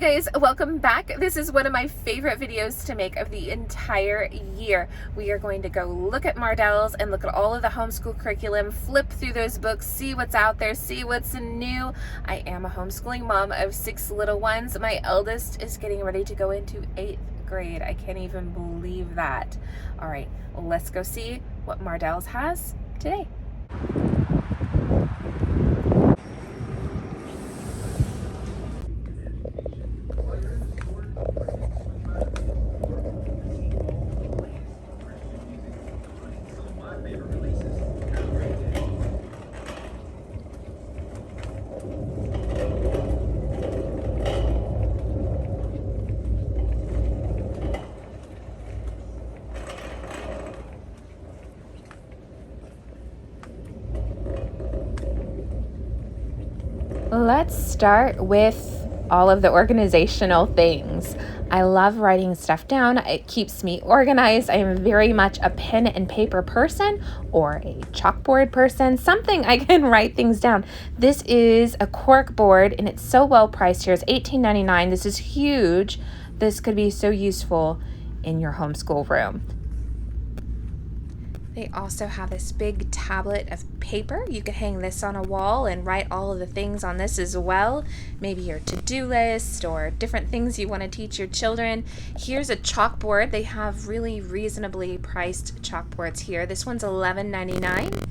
guys, welcome back. This is one of my favorite videos to make of the entire year. We are going to go look at Mardel's and look at all of the homeschool curriculum, flip through those books, see what's out there, see what's new. I am a homeschooling mom of 6 little ones. My eldest is getting ready to go into 8th grade. I can't even believe that. All right, let's go see what Mardel's has today. Let's start with all of the organizational things. I love writing stuff down. It keeps me organized. I am very much a pen and paper person or a chalkboard person, something I can write things down. This is a cork board and it's so well priced here. It's $18.99. This is huge. This could be so useful in your homeschool room. They also have this big tablet of paper. You could hang this on a wall and write all of the things on this as well. Maybe your to-do list or different things you want to teach your children. Here's a chalkboard. They have really reasonably priced chalkboards here. This one's $11.99.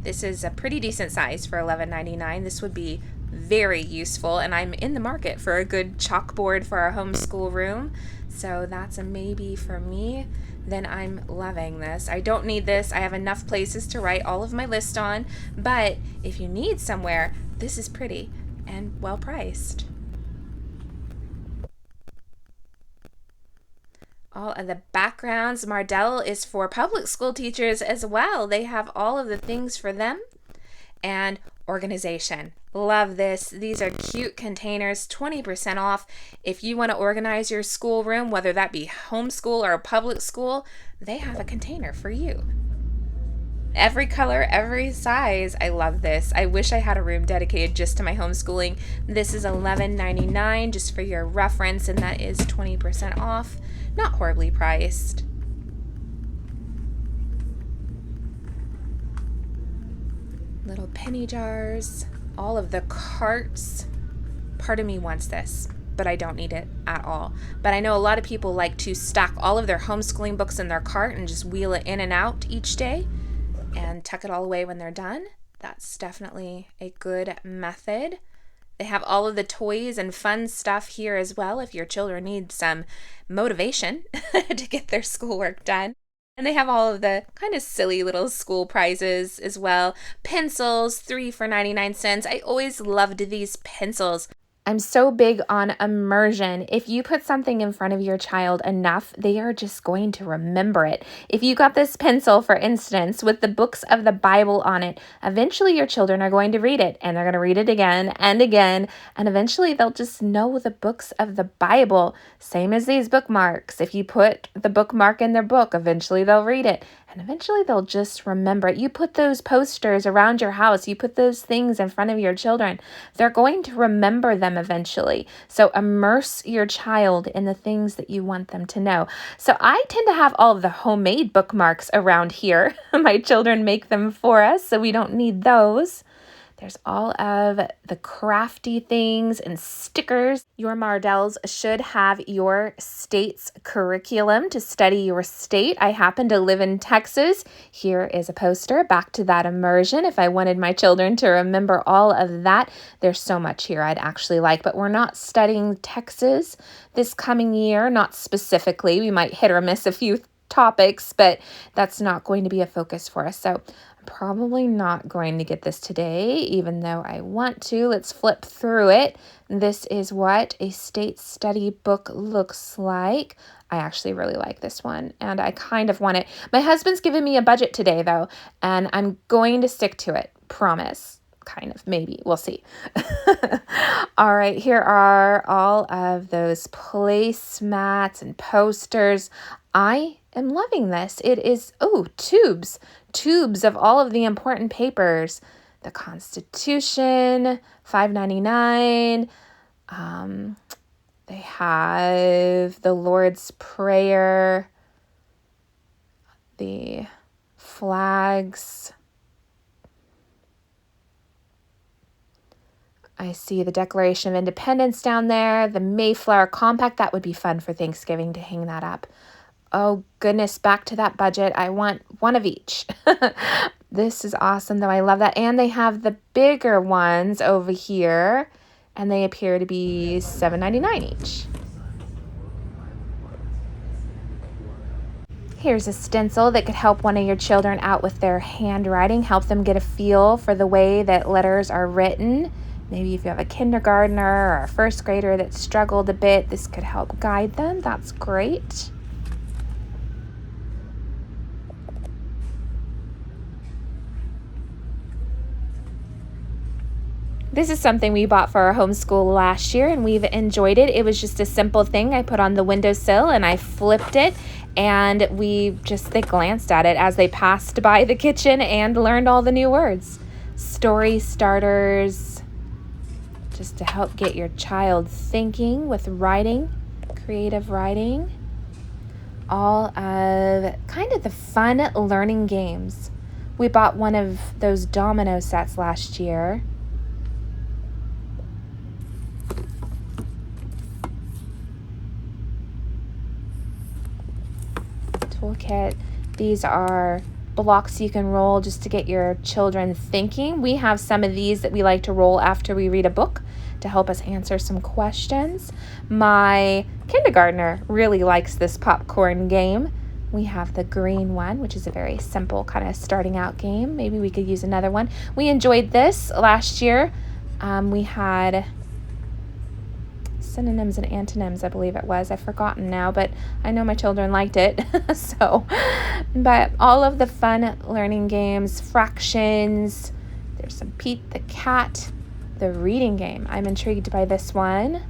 This is a pretty decent size for $11.99. This would be very useful, and I'm in the market for a good chalkboard for our homeschool room. So that's a maybe for me. Then I'm loving this. I don't need this. I have enough places to write all of my list on, but if you need somewhere, this is pretty and well priced. All of the backgrounds. Mardel is for public school teachers as well. They have all of the things for them. And organization. Love this. These are cute containers, 20% off. If you want to organize your schoolroom, whether that be homeschool or public school, they have a container for you. Every color, every size. I love this. I wish I had a room dedicated just to my homeschooling. This is $11.99 just for your reference, and that is 20% off. Not horribly priced. Little penny jars, all of the carts. Part of me wants this, but I don't need it at all. But I know a lot of people like to stack all of their homeschooling books in their cart and just wheel it in and out each day and tuck it all away when they're done. That's definitely a good method. They have all of the toys and fun stuff here as well if your children need some motivation to get their schoolwork done. And they have all of the kind of silly little school prizes as well. Pencils, 3 for 99 cents. I always loved these pencils. I'm so big on immersion. If you put something in front of your child enough, they are just going to remember it. If you got this pencil, for instance, with the books of the Bible on it, eventually your children are going to read it, and they're going to read it again and again, and eventually they'll just know the books of the Bible. Same as these bookmarks. If you put the bookmark in their book, eventually they'll read it. And eventually they'll just remember it. You put those posters around your house, you put those things in front of your children, they're going to remember them eventually. So immerse your child in the things that you want them to know. So I tend to have all of the homemade bookmarks around here. My children make them for us, so we don't need those. There's all of the crafty things and stickers. Your Mardels should have your state's curriculum to study your state. I happen to live in Texas. Here is a poster, back to that immersion. If I wanted my children to remember all of that, there's so much here I'd actually like, but we're not studying Texas this coming year, not specifically. We might hit or miss a few topics, but that's not going to be a focus for us. So probably not going to get this today, even though I want to. Let's flip through it. This is what a state study book looks like. I actually really like this one, and I kind of want it. My husband's given me a budget today, though, and I'm going to stick to it. Promise. Kind of, maybe. We'll see. All right, here are all of those placemats and posters. I am loving this. It is, tubes of all of the important papers. The Constitution, $5.99. They have the Lord's Prayer, the flags. I see the Declaration of Independence down there, the Mayflower Compact. That would be fun for Thanksgiving to hang that up. Oh goodness, back to that budget. I want one of each. This is awesome though. I love that. And they have the bigger ones over here, and they appear to be $7.99 each. Here's a stencil that could help one of your children out with their handwriting, help them get a feel for the way that letters are written. Maybe if you have a kindergartner or a first grader that struggled a bit, this could help guide them. That's great. This is something we bought for our homeschool last year, and we've enjoyed it. It was just a simple thing. I put on the windowsill and I flipped it, and they glanced at it as they passed by the kitchen and learned all the new words. Story starters, just to help get your child thinking with writing, creative writing. All of kind of the fun learning games. We bought one of those domino sets last year. Toolkit. These are blocks you can roll just to get your children thinking. We have some of these that we like to roll after we read a book to help us answer some questions. My kindergartner really likes this popcorn game. We have the green one, which is a very simple kind of starting out game. Maybe we could use another one. We enjoyed this last year. We had synonyms and antonyms, I believe it was. I've forgotten now, but I know my children liked it. But all of the fun learning games, fractions, there's some Pete the Cat, the reading game. I'm intrigued by this one.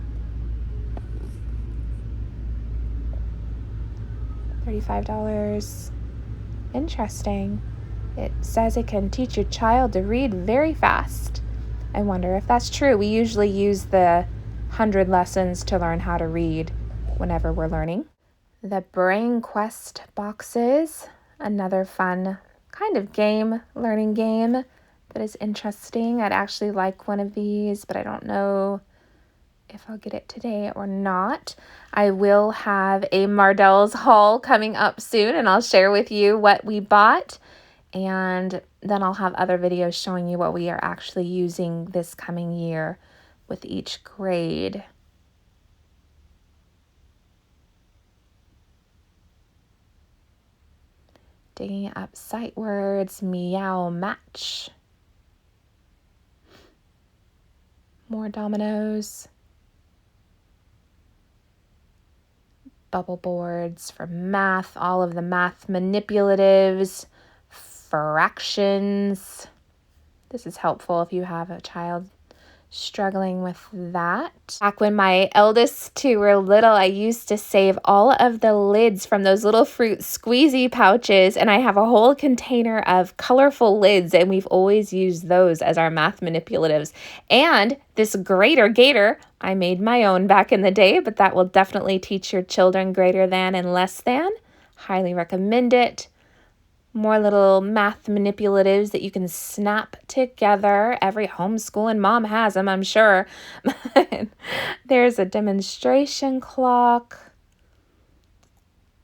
$35. Interesting. It says it can teach your child to read very fast. I wonder if that's true. We usually use the 100 lessons to learn how to read whenever we're learning. The Brain Quest boxes, another fun kind of game, learning game that is interesting. I'd actually like one of these, but I don't know if I'll get it today or not. I will have a Mardel's haul coming up soon, and I'll share with you what we bought, and then I'll have other videos showing you what we are actually using this coming year with each grade. Digging up sight words, meow match. More dominoes. Bubble boards for math, all of the math manipulatives, fractions. This is helpful if you have a child struggling with that. Back when my eldest two were little, I used to save all of the lids from those little fruit squeezy pouches, and I have a whole container of colorful lids, and we've always used those as our math manipulatives. And this greater gator, I made my own back in the day, but that will definitely teach your children greater than and less than. Highly recommend it. More little math manipulatives that you can snap together. Every homeschooling mom has them, I'm sure. There's a demonstration clock.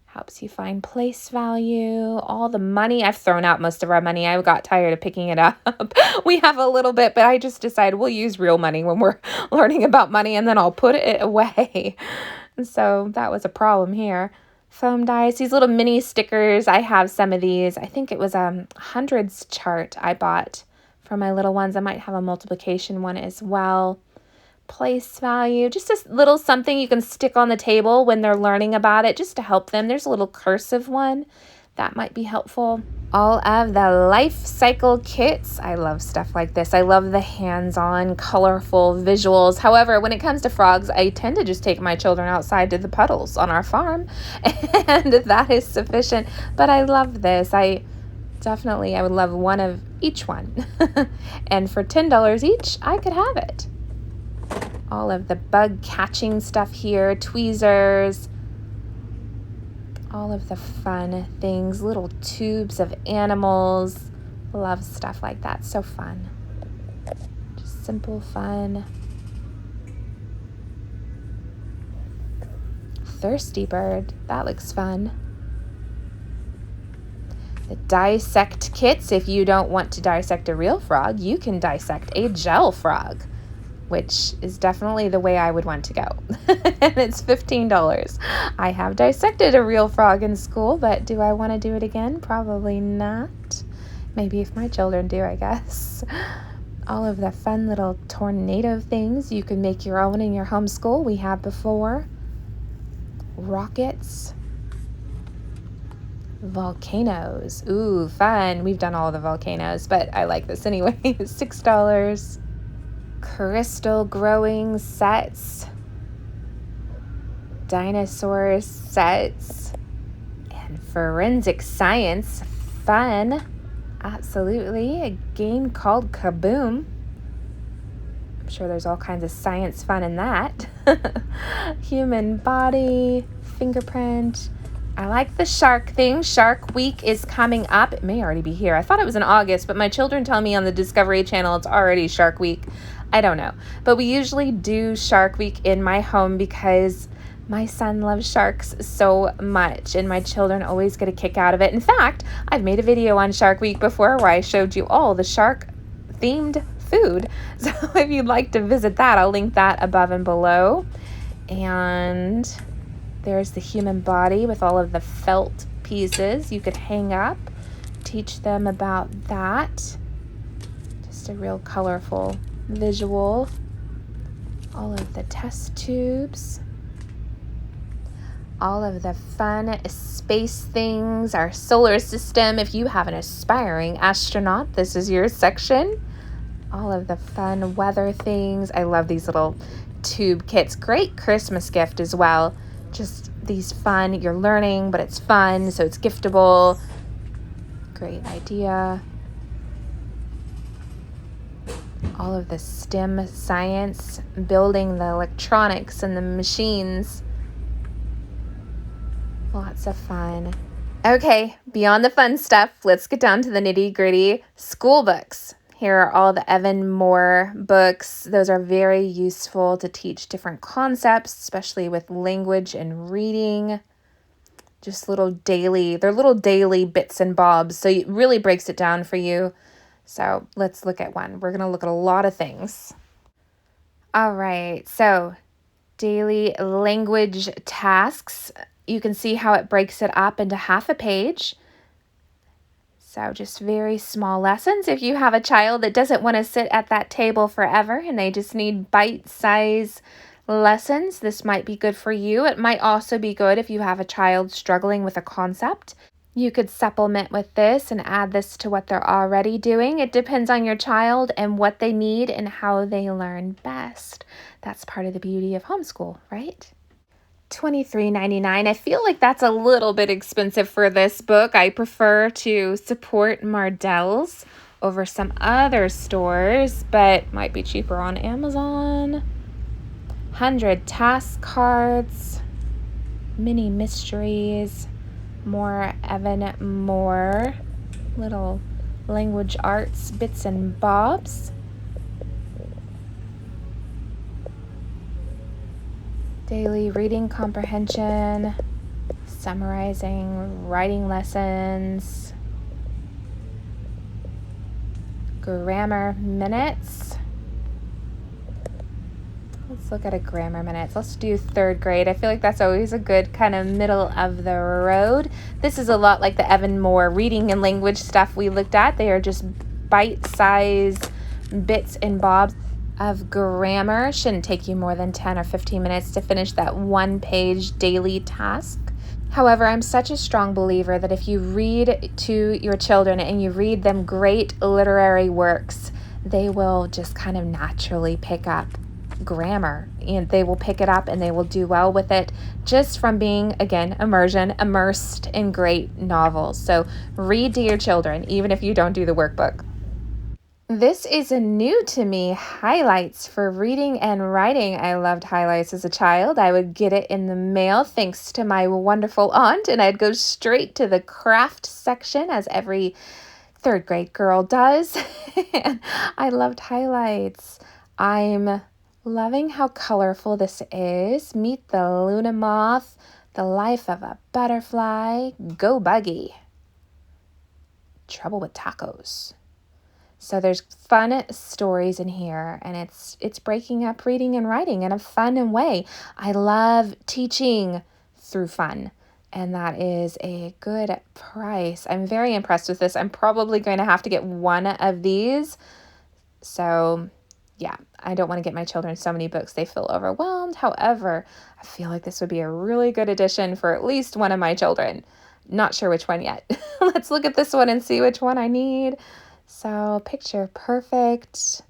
Helps you find place value. All the money. I've thrown out most of our money. I got tired of picking it up. We have a little bit, but I just decided we'll use real money when we're learning about money, and then I'll put it away. And so that was a problem here. Foam dice, these little mini stickers. I have some of these. I think it was a hundreds chart I bought for my little ones. I might have a multiplication one as well. Place value, just a little something you can stick on the table when they're learning about it, just to help them. There's a little cursive one that might be helpful. All of the life cycle kits. I love stuff like this. I love the hands-on, colorful visuals. However, when it comes to frogs, I tend to just take my children outside to the puddles on our farm, and that is sufficient. But I love this. I would love one of each one. And for $10 each, I could have it. All of the bug catching stuff here, tweezers, all of the fun things, little tubes of animals. Love stuff like that. So fun. Just simple fun. Thirsty bird. That looks fun. The dissect kits. If you don't want to dissect a real frog, you can dissect a gel frog, which is definitely the way I would want to go. And it's $15. I have dissected a real frog in school, but do I want to do it again? Probably not. Maybe if my children do, I guess. All of the fun little tornado things you can make your own in your homeschool we have before. Rockets. Volcanoes. Ooh, fun. We've done all the volcanoes, but I like this anyway. $6. Crystal growing sets. Dinosaur sets. And forensic science. Fun. Absolutely. A game called Kaboom. I'm sure there's all kinds of science fun in that. Human body. Fingerprint. I like the shark thing. Shark Week is coming up. It may already be here. I thought it was in August, but my children tell me on the Discovery Channel it's already Shark Week. I don't know. But we usually do Shark Week in my home because my son loves sharks so much, and my children always get a kick out of it. In fact, I've made a video on Shark Week before where I showed you all the shark-themed food. So if you'd like to visit that, I'll link that above and below. And there's the human body with all of the felt pieces you could hang up, teach them about that. Just a real colorful visual. All of the test tubes. All of the fun space things, our solar system. If you have an aspiring astronaut, this is your section. All of the fun weather things. I love these little tube kits. Great Christmas gift as well. Just these fun, you're learning, but it's fun, so it's giftable. Great idea. All of the STEM science, building the electronics and the machines. Lots of fun. Okay, beyond the fun stuff, let's get down to the nitty-gritty school books. Here are all the Evan Moore books. Those are very useful to teach different concepts, especially with language and reading. Just they're little daily bits and bobs. So it really breaks it down for you. So let's look at one. We're going to look at a lot of things. All right, so daily language tasks. You can see how it breaks it up into half a page. So just very small lessons. If you have a child that doesn't want to sit at that table forever and they just need bite-sized lessons, this might be good for you. It might also be good if you have a child struggling with a concept. You could supplement with this and add this to what they're already doing. It depends on your child and what they need and how they learn best. That's part of the beauty of homeschool, right? $23.99. I feel like that's a little bit expensive for this book. I prefer to support Mardel's over some other stores, but might be cheaper on Amazon. 100 task cards, mini mysteries, more Evan Moore, little language arts bits and bobs. Daily reading comprehension, summarizing, writing lessons, grammar minutes. Let's look at a grammar minutes. Let's do 3rd grade. I feel like that's always a good kind of middle of the road. This is a lot like the Evan Moore reading and language stuff we looked at. They are just bite-sized bits and bobs of grammar. Shouldn't take you more than 10 or 15 minutes to finish that 1-page daily task. However, I'm such a strong believer that if you read to your children and you read them great literary works, they will just kind of naturally pick up grammar, and they will pick it up and they will do well with it just from being, again, immersed in great novels. So read to your children, even if you don't do the workbook. This is a new to me, highlights for reading and writing. I loved highlights as a child. I would get it in the mail thanks to my wonderful aunt, and I'd go straight to the craft section as every third grade girl does. And I loved highlights. I'm loving how colorful this is. Meet the Luna Moth, the life of a butterfly, go buggy. Trouble with tacos. So there's fun stories in here, and it's breaking up reading and writing in a fun way. I love teaching through fun, and that is a good price. I'm very impressed with this. I'm probably going to have to get one of these. So yeah, I don't want to get my children so many books they feel overwhelmed. However, I feel like this would be a really good addition for at least one of my children. Not sure which one yet. Let's look at this one and see which one I need. So picture perfect,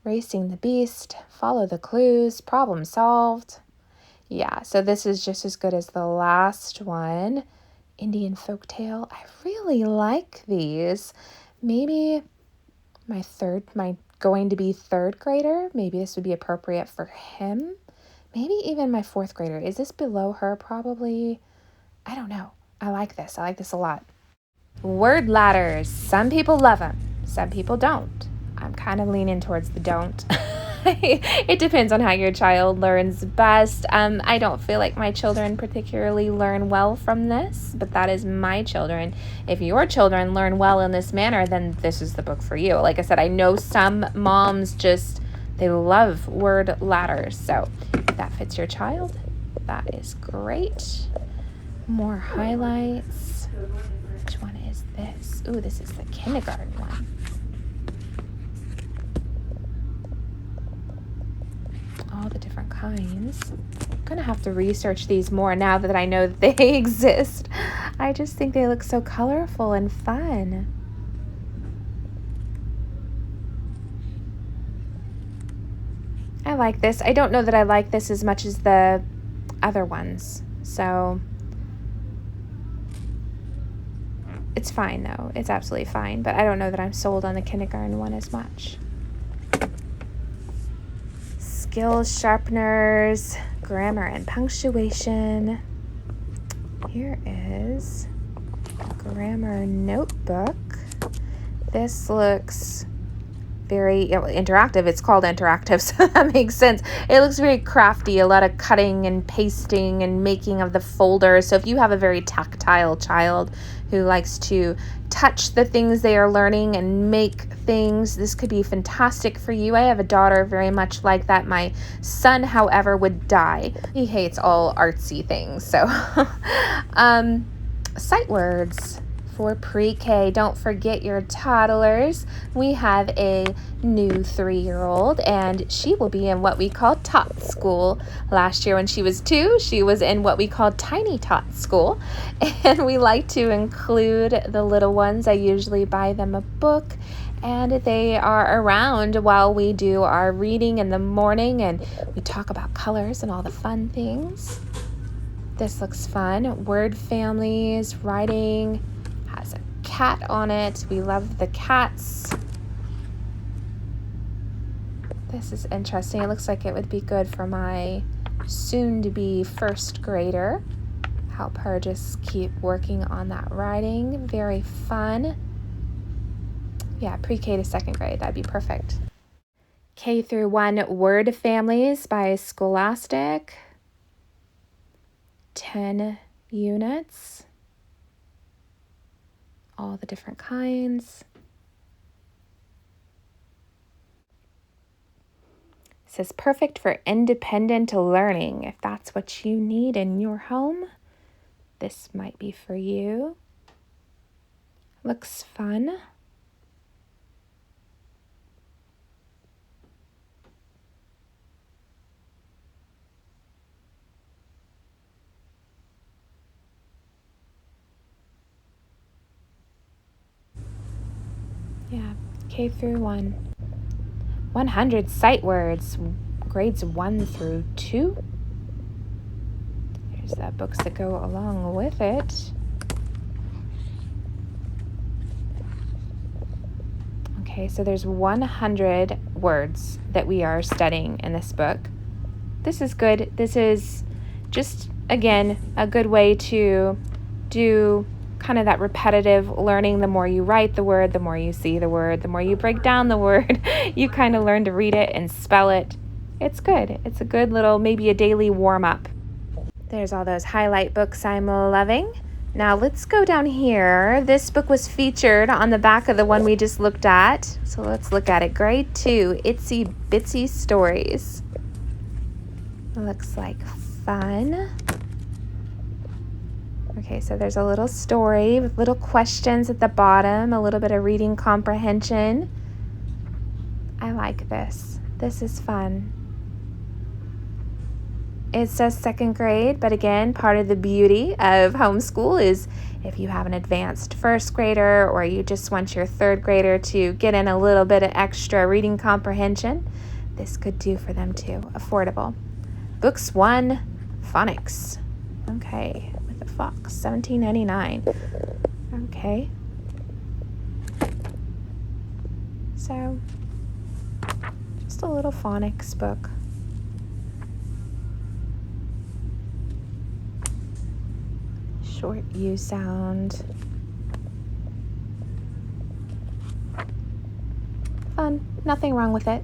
racing the beast, follow the clues, problem solved. Yeah, so this is just as good as the last one. Indian folktale. I really like these. Maybe my going to be third grader, maybe this would be appropriate for him. Maybe even my fourth grader. Is this below her? Probably. I don't know. I like this. I like this a lot. Word ladders. Some people love them. Some people don't. I'm kind of leaning towards the don't. It depends on how your child learns best. I don't feel like my children particularly learn well from this, but that is my children. If your children learn well in this manner, then this is the book for you. Like I said, I know some moms they love word ladders. So if that fits your child, that is great. More highlights. Which one is this? Ooh, this is the kindergarten one. All the different kinds. I'm gonna have to research these more now that I know that they exist. I just think they look so colorful and fun. I like this. I don't know that I like this as much as the other ones. So it's fine though. It's absolutely fine. But I don't know that I'm sold on the kindergarten one as much. Skills sharpeners, grammar and punctuation. Here is a grammar notebook. This looks very interactive. It's called interactive, so that makes sense. It looks very crafty, a lot of cutting and pasting and making of the folders. So if you have a very tactile child who likes to touch the things they are learning and make things, this could be fantastic for you. I have a daughter very much like that. My son, however, would die. He hates all artsy things. So sight words for pre-K. Don't forget your toddlers. We have a new 3-year-old, and she will be in what we call tot school. Last year when she was 2, she was in what we call tiny tot school, and we like to include the little ones. I usually buy them a book, and they are around while we do our reading in the morning, and we talk about colors and all the fun things. This looks fun. Word families, writing, has a cat on it. We love the cats. This is interesting. It looks like it would be good for my soon-to-be first grader. Help her just keep working on that writing. Very fun. Yeah, pre-K to second grade. That'd be perfect. K through 1 word families by Scholastic. 10 units. All the different kinds. It says perfect for independent learning. If that's what you need in your home, this might be for you. Looks fun. Yeah, K through 1. 100 sight words, grades 1 through 2. There's the books that go along with it. Okay, so there's 100 words that we are studying in this book. This is good. This is just, again, a good way to do kind of that repetitive learning. The more you write the word, the more you see the word, the more you break down the word, you kind of learn to read it and spell it. It's good. It's a good little, maybe a daily warm-up. There's all those highlight books I'm loving. Now let's go down here. This book was featured on the back of the one we just looked at. So let's look at it. Grade 2, Itsy Bitsy Stories. It looks like fun. Okay, so there's a little story with little questions at the bottom, a little bit of reading comprehension. I like this. This is fun. It says 2nd grade, but again, part of the beauty of homeschool is if you have an advanced 1st grader or you just want your 3rd grader to get in a little bit of extra reading comprehension, this could do for them too. Affordable. Books 1, Phonics. Okay, with a fox, $17.99. Okay. So, just a little phonics book. Short U sound. Fun. Nothing wrong with it.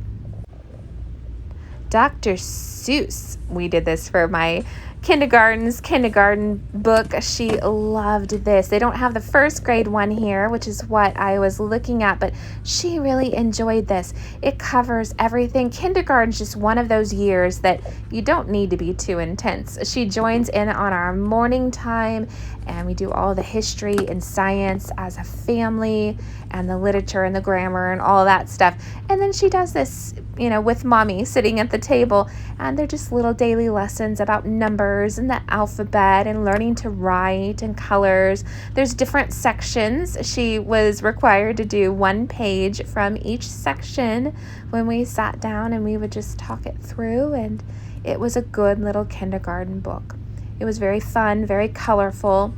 Dr. Seuss. We did this for my kindergarten book. She loved this. They don't have the 1st grade one here, which is what I was looking at, but she really enjoyed this. It covers everything. Kindergarten's just one of those years that you don't need to be too intense. She joins in on our morning time, and we do all the history and science as a family, and the literature and the grammar and all that stuff. And then she does this, with mommy sitting at the table, and they're just little daily lessons about numbers and the alphabet and learning to write and colors. There's different sections. She was required to do 1 page from each section when we sat down, and we would just talk it through, and it was a good little kindergarten book. It was very fun, very colorful.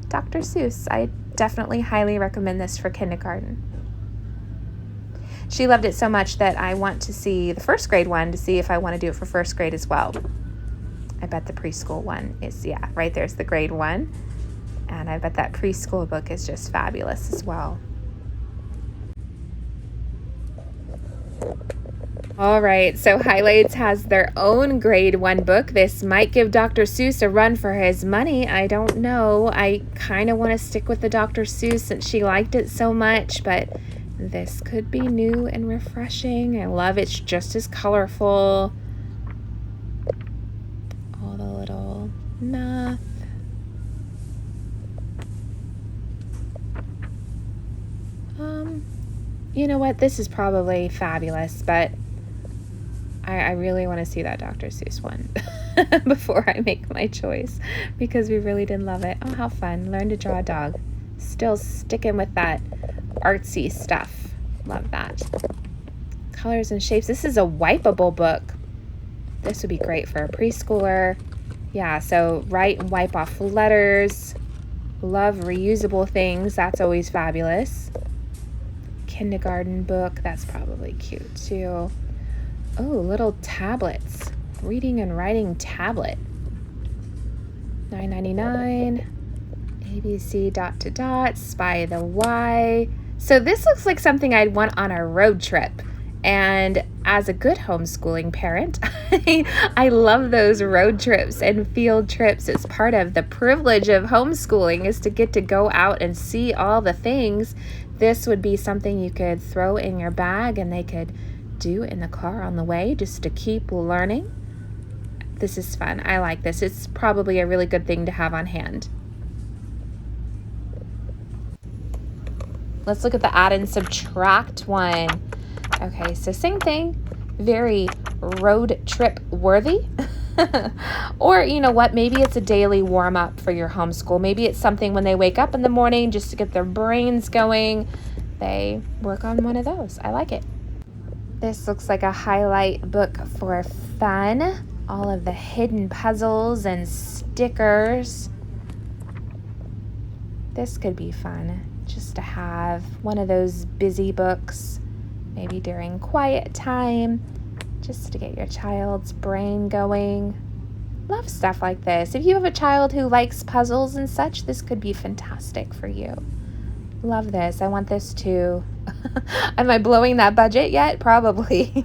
Dr. Seuss, I definitely highly recommend this for kindergarten. She loved it so much that I want to see the 1st grade one to see if I want to do it for 1st grade as well. I bet the preschool one is, right there's the grade 1. And I bet that preschool book is just fabulous as well. All right, so Highlights has their own grade 1 book. This might give Dr. Seuss a run for his money. I don't know. I kind of want to stick with the Dr. Seuss since she liked it so much, but this could be new and refreshing. I love it's just as colorful. All the little math. You know what? This is probably fabulous, but I really want to see that Dr. Seuss one before I make my choice because we really did love it. Oh, how fun. Learn to draw a dog. Still sticking with that artsy stuff. Love that. Colors and shapes. This is a wipeable book. This would be great for a preschooler. Yeah, so write and wipe off letters. Love reusable things. That's always fabulous. Kindergarten book. That's probably cute too. Oh, little tablets. Reading and writing tablet. $9.99. ABC ... Spy the Y. So this looks like something I'd want on a road trip. And as a good homeschooling parent, I love those road trips and field trips. It's part of the privilege of homeschooling is to get to go out and see all the things. This would be something you could throw in your bag and they could do in the car on the way just to keep learning. This is fun. I like this. It's probably a really good thing to have on hand. Let's look at the add and subtract one. Okay, so same thing, very road trip worthy. Or you know what, maybe it's a daily warm up for your homeschool. Maybe it's something when they wake up in the morning just to get their brains going. They work on one of those. I like it. This looks like a highlight book for fun. All of the hidden puzzles and stickers. This could be fun just to have one of those busy books maybe during quiet time, just to get your child's brain going. Love stuff like this. If you have a child who likes puzzles and such, this could be fantastic for you. Love this. I want this too. Am I blowing that budget yet? Probably.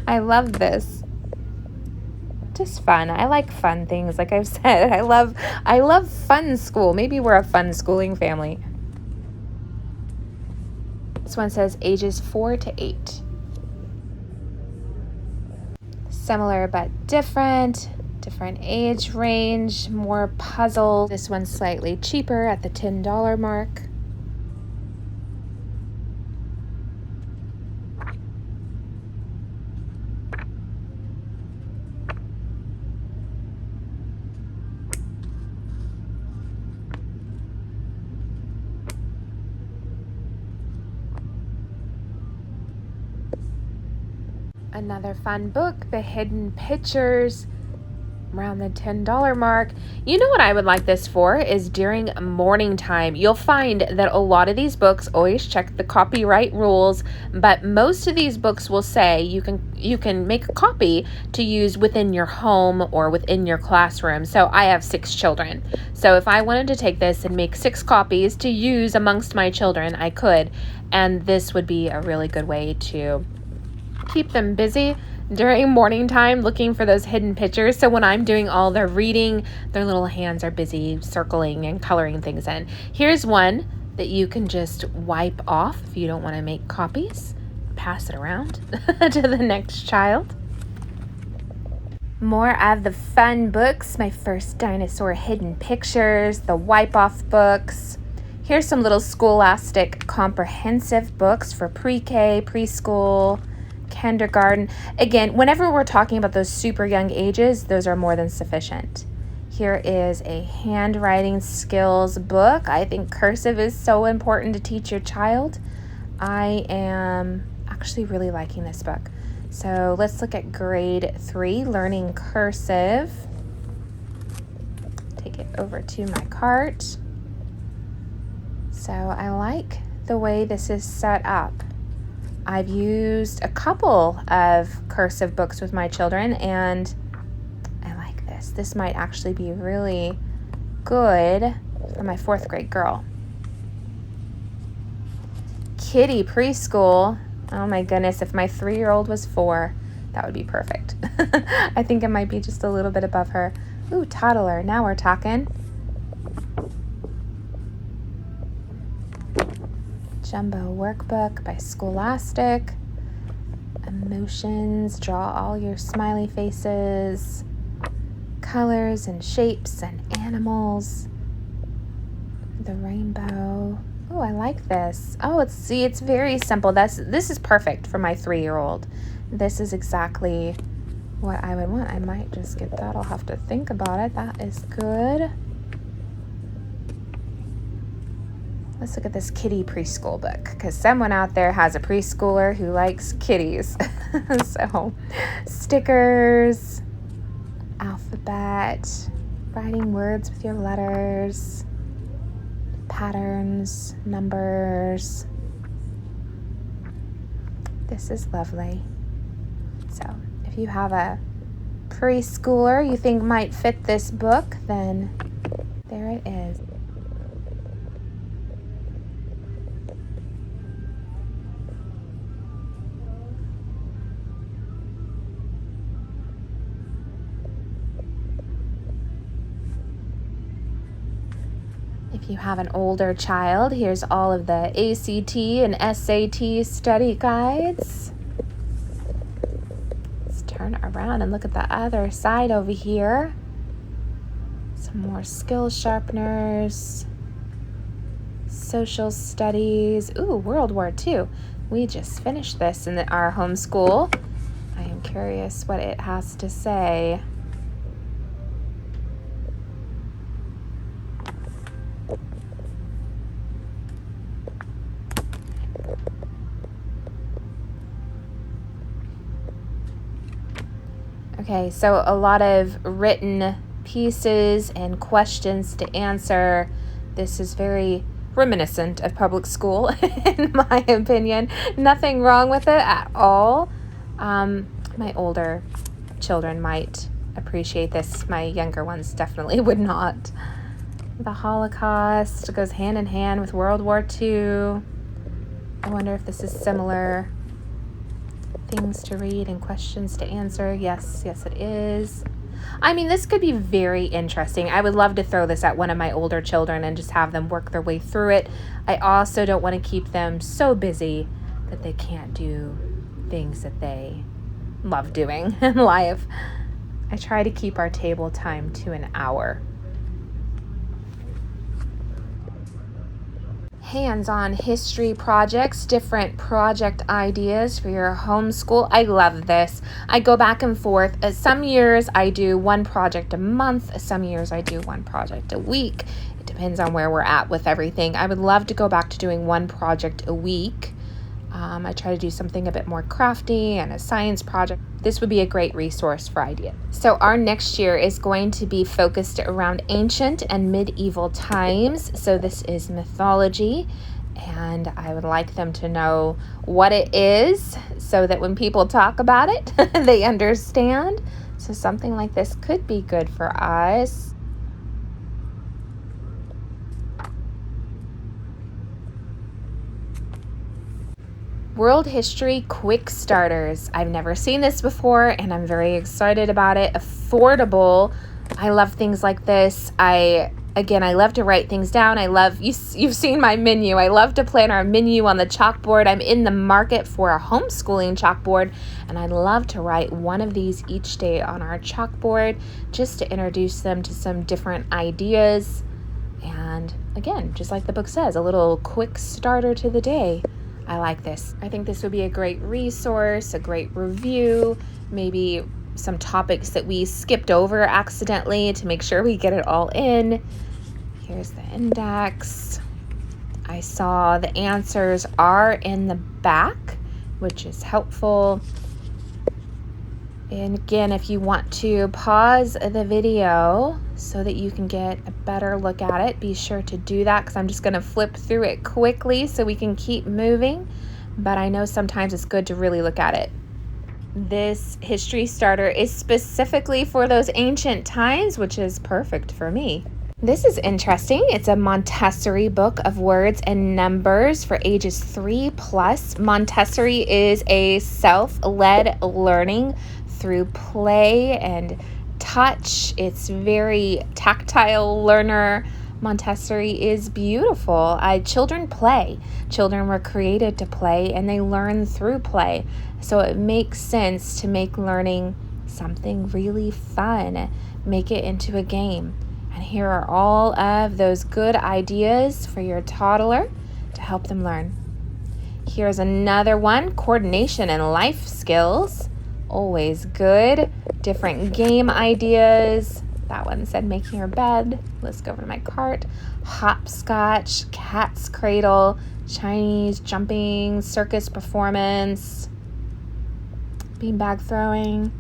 I love this. Just fun. I like fun things. Like I've said, I love fun school. Maybe we're a fun schooling family. This one says ages 4 to 8. Similar but different age range, more puzzle. This one's slightly cheaper at the $10 mark. Another fun book, The Hidden Pictures, around the $10 mark. You know what I would like this for is during morning time. You'll find that a lot of these books always check the copyright rules, but most of these books will say you can make a copy to use within your home or within your classroom. So I have 6 children. So if I wanted to take this and make 6 copies to use amongst my children, I could. And this would be a really good way to keep them busy during morning time looking for those hidden pictures. So when I'm doing all their reading, their little hands are busy circling and coloring things in. Here's one that you can just wipe off if you don't want to make copies. Pass it around to the next child. More of the fun books. My First Dinosaur Hidden Pictures, the wipe-off books. Here's some little Scholastic comprehensive books for pre-K, preschool, kindergarten. Again, whenever we're talking about those super young ages, those are more than sufficient. Here is a handwriting skills book. I think cursive is so important to teach your child. I am actually really liking this book. So let's look at grade 3, learning cursive. Take it over to my cart. So I like the way this is set up. I've used a couple of cursive books with my children, and I like this. This might actually be really good for my 4th grade girl. Kiddie preschool. Oh my goodness, if my 3-year-old was 4, that would be perfect. I think it might be just a little bit above her. Ooh, toddler. Now we're talking. Jumbo workbook by Scholastic. Emotions, draw all your smiley faces. Colors and shapes and animals. The rainbow. Oh, I like this. Oh, it's very simple. This is perfect for my 3-year-old. This is exactly what I would want. I might just get that. I'll have to think about it. That is good. Let's look at this kitty preschool book, because someone out there has a preschooler who likes kitties. So, stickers, alphabet, writing words with your letters, patterns, numbers. This is lovely. So, if you have a preschooler you think might fit this book, then there it is. If you have an older child, here's all of the ACT and SAT study guides. Let's turn around and look at the other side over here. Some more skill sharpeners, social studies. Ooh, World War II. We just finished this in our homeschool. I am curious what it has to say. Okay, so a lot of written pieces and questions to answer. This is very reminiscent of public school, in my opinion. Nothing wrong with it at all. My older children might appreciate this. My younger ones definitely would not. The Holocaust goes hand in hand with World War II. I wonder if this is similar. Things to read and questions to answer. Yes, it is. I mean, this could be very interesting. I would love to throw this at one of my older children and just have them work their way through it. I also don't want to keep them so busy that they can't do things that they love doing in life. I try to keep our table time to an hour. Hands-on history projects, different project ideas for your homeschool. I love this. I go back and forth. Some years I do one project a month. Some years I do one project a week. It depends on where we're at with everything. I would love to go back to doing one project a week. I try to do something a bit more crafty and a science project. This would be a great resource for ideas. So our next year is going to be focused around ancient and medieval times. So this is mythology, and I would like them to know what it is so that when people talk about it, they understand. So something like this could be good for us. World History Quick Starters. I've never seen this before, and I'm very excited about it. Affordable. I love things like this. I love to write things down. You've seen my menu. I love to plan our menu on the chalkboard. I'm in the market for a homeschooling chalkboard, and I'd love to write one of these each day on our chalkboard just to introduce them to some different ideas. And again, just like the book says, a little quick starter to the day. I like this. I think this would be a great resource, a great review, maybe some topics that we skipped over accidentally to make sure we get it all in. Here's the index. I saw the answers are in the back, which is helpful. And again, if you want to pause the video so that you can get a better look at it, be sure to do that, because I'm just going to flip through it quickly so we can keep moving. But I know sometimes it's good to really look at it. This history starter is specifically for those ancient times, which is perfect for me. This is interesting. It's a Montessori book of words and numbers for ages 3+. Montessori is a self-led learning through play and touch. It's very tactile learner. Montessori is beautiful. Children play. Children were created to play, and they learn through play. So it makes sense to make learning something really fun. Make it into a game. And here are all of those good ideas for your toddler to help them learn. Here's another one, coordination and life skills. Always good. Different game ideas. That one said making your bed. Let's go over to my cart. Hopscotch, cat's cradle, Chinese jumping, circus performance, beanbag throwing.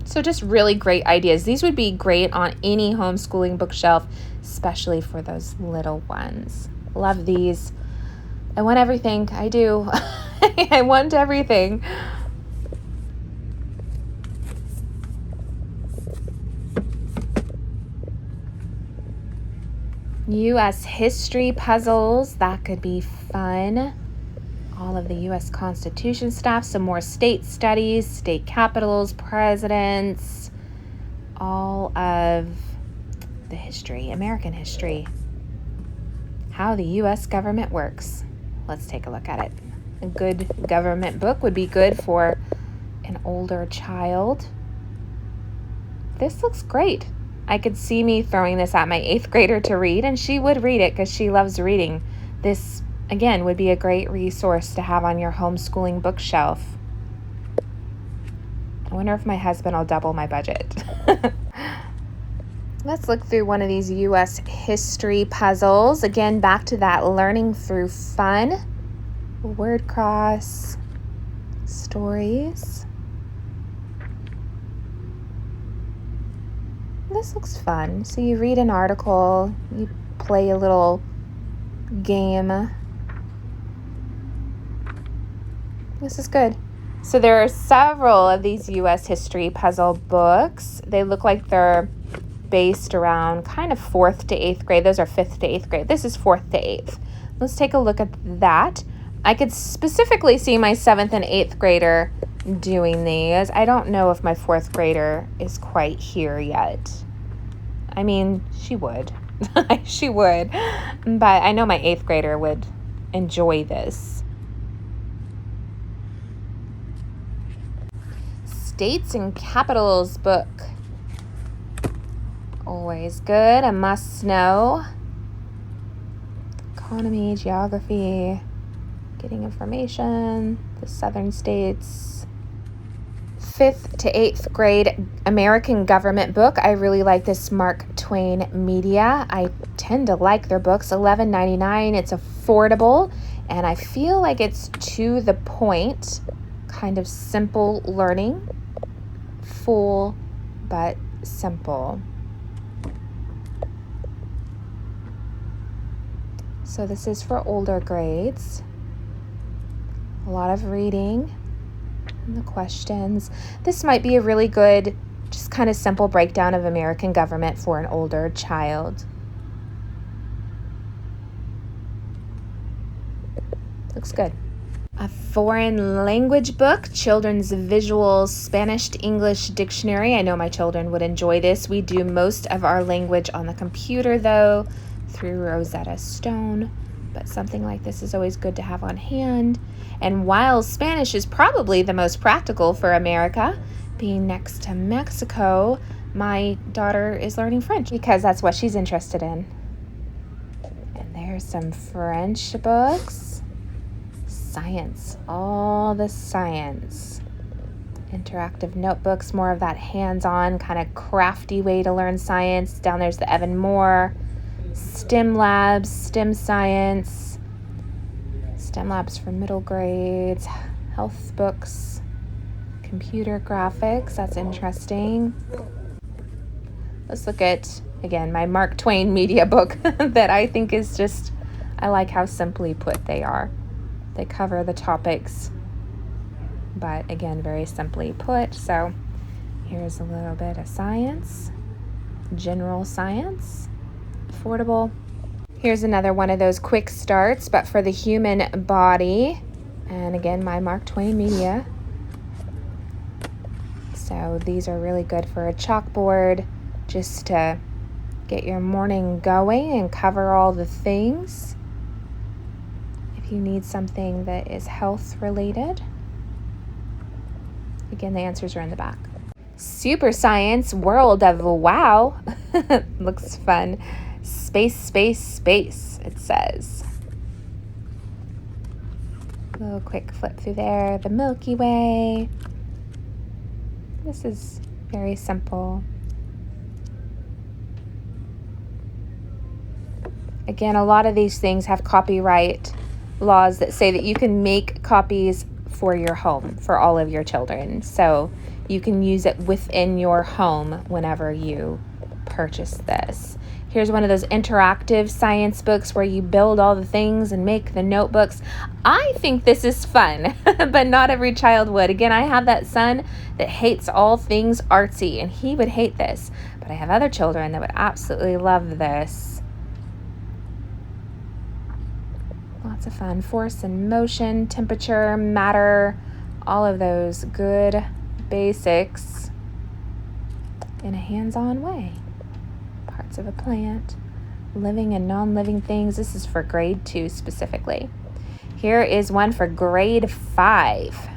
So just really great ideas. These would be great on any homeschooling bookshelf, especially for those little ones. Love these. I want everything. I do. I want everything. U.S. history puzzles, that could be fun. All of the U.S. Constitution stuff, some more state studies, state capitals, presidents, all of the history, American history, how the U.S. government works. Let's take a look at it. A good government book would be good for an older child. This looks great. I could see me throwing this at my 8th grader to read, and she would read it because she loves reading. This, again, would be a great resource to have on your homeschooling bookshelf. I wonder if my husband will double my budget. Let's look through one of these U.S. history puzzles. Again, back to that learning through fun. Word cross, stories. This looks fun. So you read an article, you play a little game. This is good. So there are several of these U.S. history puzzle books. They look like they're based around kind of 4th to 8th grade. Those are 5th to 8th grade. This is 4th to 8th. Let's take a look at that. I could specifically see my 7th and 8th grader doing these. I don't know if my 4th grader is quite here yet. I mean, she would. She would. But I know my 8th grader would enjoy this. States and Capitals book. Always good, a must know. Economy, geography, getting information, the southern states. 5th to 8th grade American government book. I really like this Mark Twain Media. I tend to like their books. $11.99. It's affordable, and I feel like it's to the point, kind of simple learning. Full but simple. So this is for older grades. A lot of reading and the questions. This might be a really good, just kind of simple breakdown of American government for an older child. Looks good. A foreign language book, Children's Visual Spanish to English Dictionary. I know my children would enjoy this. We do most of our language on the computer, though, through Rosetta Stone. But something like this is always good to have on hand. And while Spanish is probably the most practical for America, being next to Mexico, my daughter is learning French because that's what she's interested in. And there's some French books. Science, all the science. Interactive notebooks, more of that hands-on kind of crafty way to learn science. Down there's the Evan Moore. STEM labs, STEM science. STEM labs for middle grades. Health books. Computer graphics, that's interesting. Let's look at, again, my Mark Twain media book that I think is just, I like how simply put they are. They cover the topics, but again, very simply put. So here's a little bit of science, general science, affordable. Here's another one of those quick starts, but for the human body. And again, my Mark Twain media. So these are really good for a chalkboard, just to get your morning going and cover all the things. If you need something that is health related, again, the answers are in the back. Super Science World of Wow. Looks fun. Space, space, space, it says. A little quick flip through there. The Milky Way. This is very simple. Again, a lot of these things have copyright laws that say that you can make copies for your home, for all of your children. So you can use it within your home whenever you purchase this. Here's one of those interactive science books where you build all the things and make the notebooks. I think this is fun, but not every child would. Again, I have that son that hates all things artsy, and he would hate this. But I have other children that would absolutely love this. Lots of fun. Force and motion, temperature, matter, all of those good basics in a hands-on way. Parts of a plant, living and non-living things. This is for grade 2 specifically. Here is one for grade 5.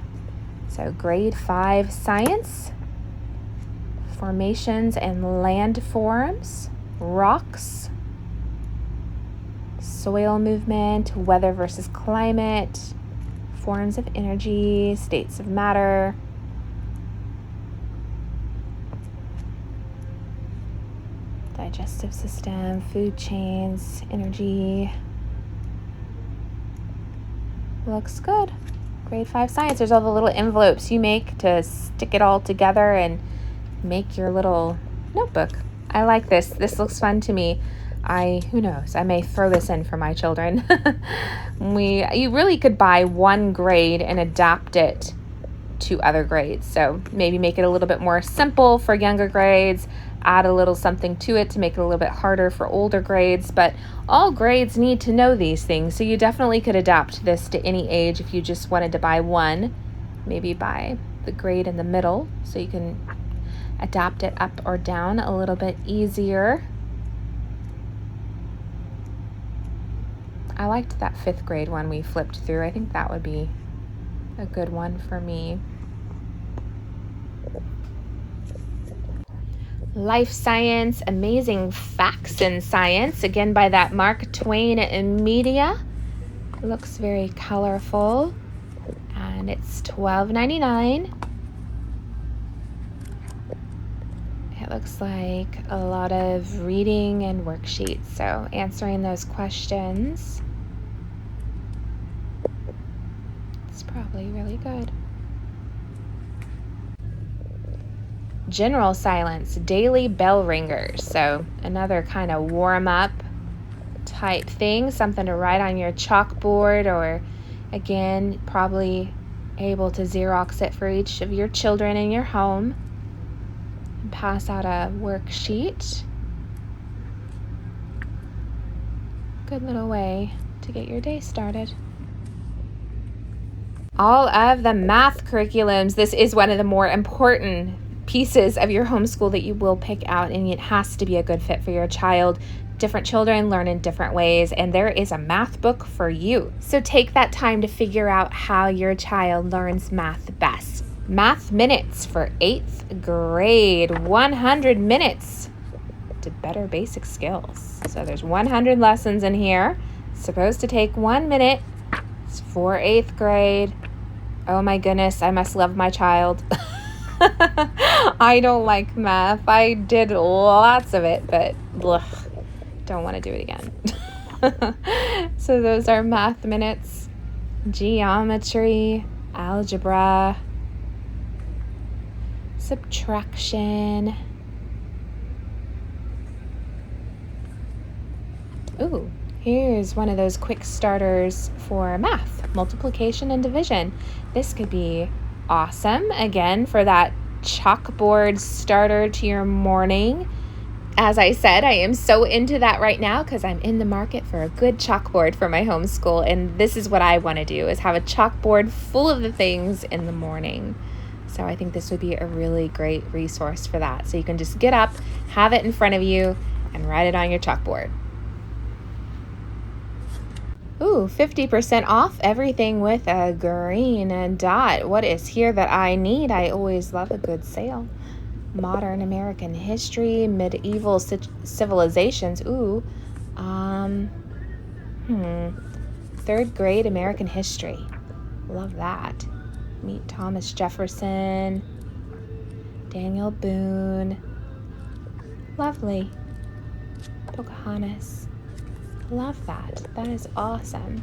So grade 5 science, formations and landforms, rocks, soil movement, weather versus climate, forms of energy, states of matter. Digestive system, food chains, energy. Looks good. Grade 5 science. There's all the little envelopes you make to stick it all together and make your little notebook. I like this. This looks fun to me. who knows, I may throw this in for my children. You really could buy one grade and adapt it to other grades. So maybe make it a little bit more simple for younger grades, add a little something to it to make it a little bit harder for older grades, but all grades need to know these things. So you definitely could adapt this to any age if you just wanted to buy one, maybe buy the grade in the middle so you can adapt it up or down a little bit easier. I liked that 5th grade one we flipped through. I think that would be a good one for me. Life Science, Amazing Facts in Science, again by that Mark Twain Media. Looks very colorful, and it's $12.99. It looks like a lot of reading and worksheets, so answering those questions. It's probably really good. General Science, Daily Bell Ringers. So another kind of warm-up type thing, something to write on your chalkboard, or again, probably able to Xerox it for each of your children in your home and pass out a worksheet. Good little way to get your day started. All of the math curriculums. This is one of the more important pieces of your homeschool that you will pick out, and it has to be a good fit for your child. Different children learn in different ways, and there is a math book for you. So take that time to figure out how your child learns math best. Math minutes for 8th grade, 100 minutes to better basic skills. So there's 100 lessons in here. It's supposed to take 1 minute. It's for 8th grade. Oh my goodness, I must love my child. I don't like math. I did lots of it, but don't want to do it again. So those are math minutes, geometry, algebra, subtraction. Ooh, here's one of those quick starters for math, multiplication and division. This could be awesome, again, for that chalkboard starter to your morning. As I said, I am so into that right now because I'm in the market for a good chalkboard for my homeschool, and this is what I want to do, is have a chalkboard full of the things in the morning. So I think this would be a really great resource for that. So you can just get up, have it in front of you, and write it on your chalkboard. Ooh, 50% off everything with a green dot. What is here that I need? I always love a good sale. Modern American history, medieval civilizations. Ooh, 3rd grade American history. Love that. Meet Thomas Jefferson, Daniel Boone. Lovely. Pocahontas. Love that. That is awesome.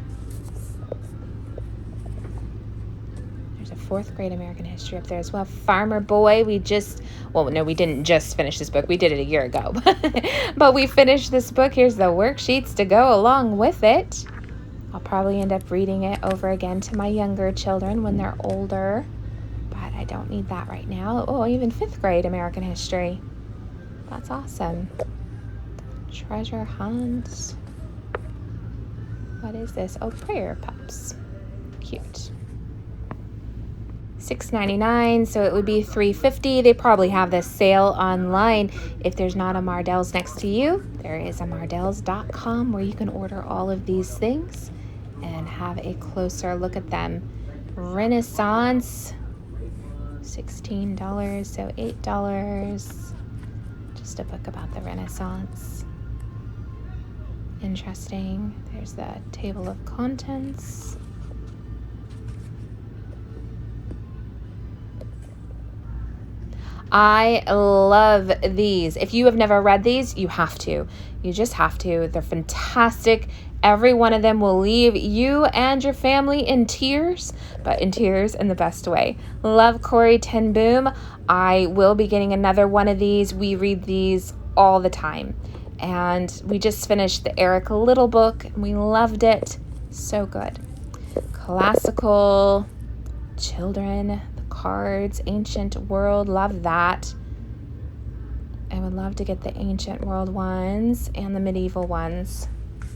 There's a 4th grade American history up there as well. Farmer Boy. We didn't just finish this book. We did it a year ago. But we finished this book. Here's the worksheets to go along with it. I'll probably end up reading it over again to my younger children when they're older. But I don't need that right now. Oh, even 5th grade American history. That's awesome. Treasure hunt. What is this? Oh, prayer pups. Cute. $6.99, so it would be $3.50. They probably have this sale online. If there's not a Mardel's next to you, there is a mardels.com where you can order all of these things and have a closer look at them. Renaissance, $16, so $8. Just a book about the Renaissance. Interesting. There's the table of contents. I love these. If you have never read these, you have to. You just have to. They're fantastic. Every one of them will leave you and your family in tears, but in tears in the best way. Love Corrie ten Boom. I will be getting another one of these. We read these all the time. And we just finished the Eric Little book, and we loved it. So good. Classical, children, the cards, ancient world, love that. I would love to get the ancient world ones and the medieval ones.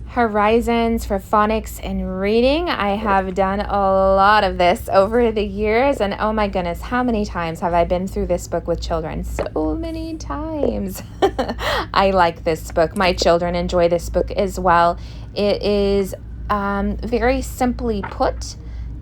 Horizons for phonics and reading. I have done a lot of this over the years, and oh my goodness, how many times have I been through this book with children? So many times. I like this book. My children enjoy this book as well. It is very simply put,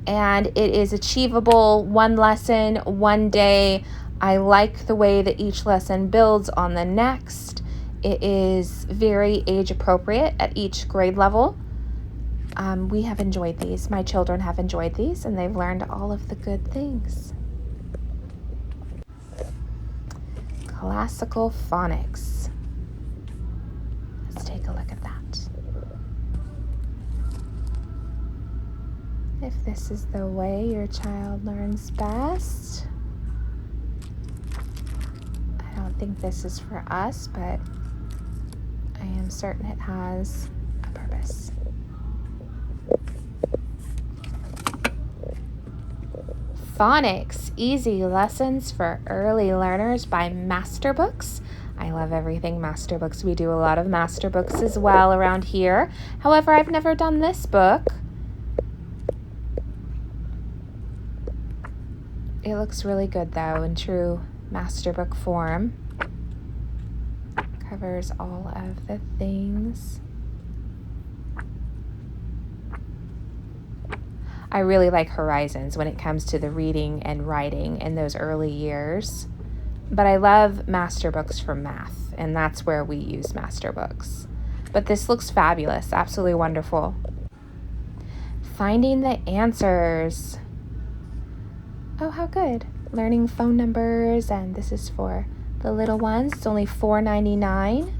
and it is achievable. One lesson, one day. I like the way that each lesson builds on the next. It is very age appropriate at each grade level. We have enjoyed these. My children have enjoyed these, and they've learned all of the good things. Classical phonics. Let's take a look at that. If this is the way your child learns best. I don't think this is for us, but I am certain it has a purpose. Phonics, Easy Lessons for Early Learners by Master Books. I love everything Master Books. We do a lot of Master Books as well around here. However, I've never done this book. It looks really good though in true Master Book form. Covers all of the things. I really like Horizons when it comes to the reading and writing in those early years. But I love Master Books for math, and that's where we use Master Books. But this looks fabulous, absolutely wonderful. Finding the answers. Oh, how good. Learning phone numbers, and this is for the little ones. It's only $4.99.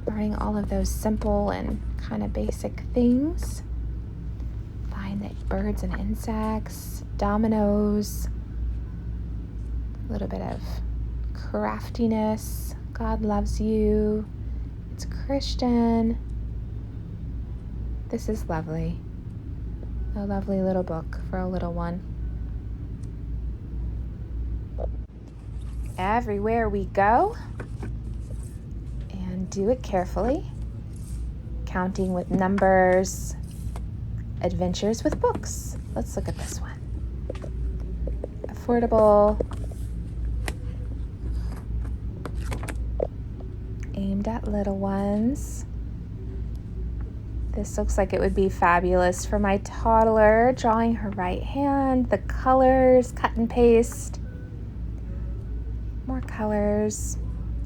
Learning all of those simple and kind of basic things. Find the birds and insects, dominoes, a little bit of craftiness. God loves you. It's Christian. This is lovely. A lovely little book for a little one. Everywhere we go, and do it carefully. Counting with numbers, adventures with books. Let's look at this one. Affordable, aimed at little ones. This looks like it would be fabulous for my toddler, drawing her right hand, the colors, cut and paste. More colors.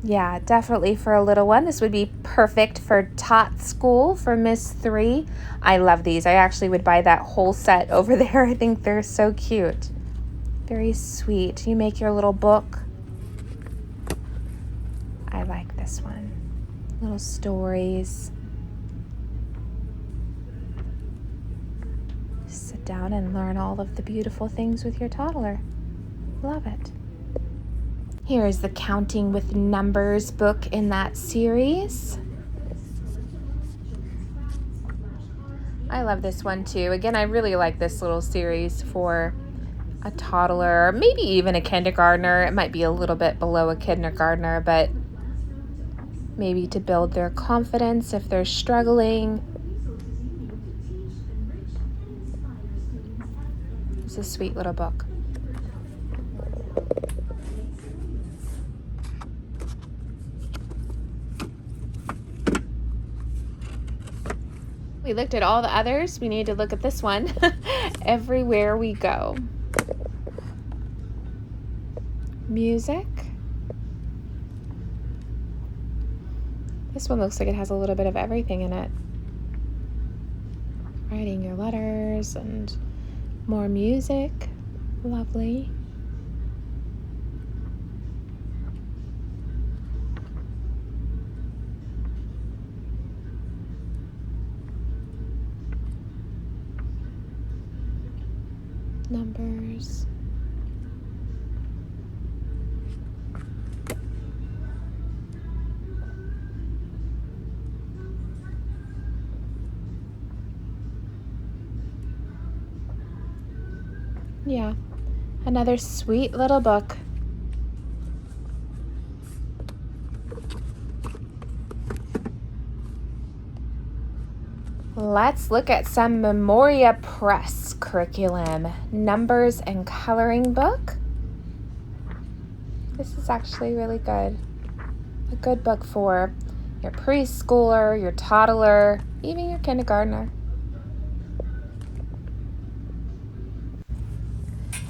Yeah, definitely for a little one. This would be perfect for Tot School for Miss 3. I love these. I actually would buy that whole set over there. I think they're so cute. Very sweet. You make your little book. I like this one. Little stories. Sit down and learn all of the beautiful things with your toddler. Love it. Here is the Counting with Numbers book in that series. I love this one too. Again, I really like this little series for a toddler, maybe even a kindergartner. It might be a little bit below a kindergartner, but maybe to build their confidence if they're struggling. It's a sweet little book. We looked at all the others. We need to look at this one. Everywhere we go. Music. This one looks like it has a little bit of everything in it. Writing your letters and more music. Lovely. Numbers. Yeah, another sweet little book. Let's look at some Memoria Press curriculum, numbers and coloring book. This is actually really good. A good book for your preschooler, your toddler, even your kindergartner.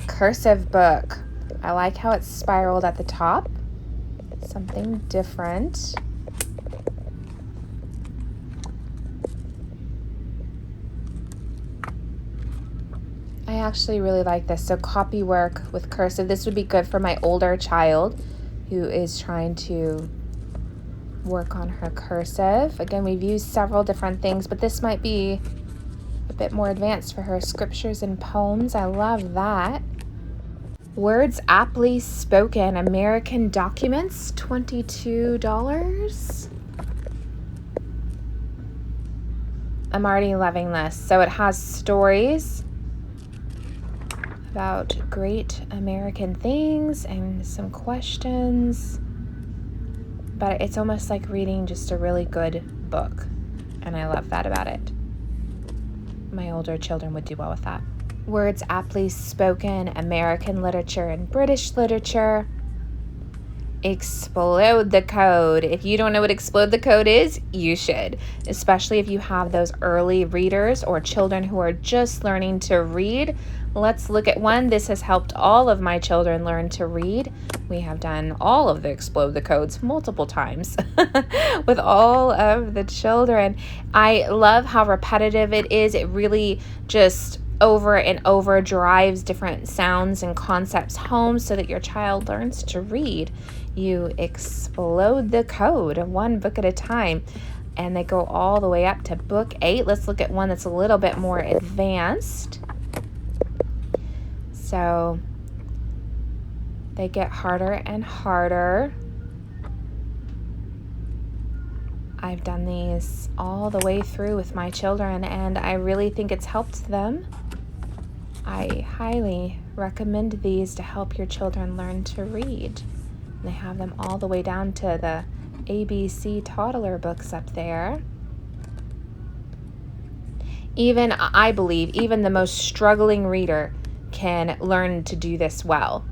Cursive book. I like how it's spiraled at the top. Something different. I actually really like this. So copy work with cursive. This would be good for my older child who is trying to work on her cursive. Again, we've used several different things, but this might be a bit more advanced for her. Scriptures and poems. I love that. Words aptly spoken. American documents. $22. I'm already loving this. So it has stories about great American things and some questions, but it's almost like reading just a really good book, and I love that about it. My older children would do well with that. Words aptly spoken, American literature and British literature. Explode the Code. If you don't know what Explode the Code is, you should, especially if you have those early readers or children who are just learning to read. Let's look at one. This has helped all of my children learn to read. We have done all of the Explode the Codes multiple times with all of the children. I love how repetitive it is. It really just over and over drives different sounds and concepts home so that your child learns to read. You explode the code one book at a time, and they go all the way up to book 8. Let's look at one that's a little bit more advanced. So they get harder and harder. I've done these all the way through with my children, and I really think it's helped them. I highly recommend these to help your children learn to read. They have them all the way down to the ABC toddler books up there. Even, I believe, even the most struggling reader can learn to do this well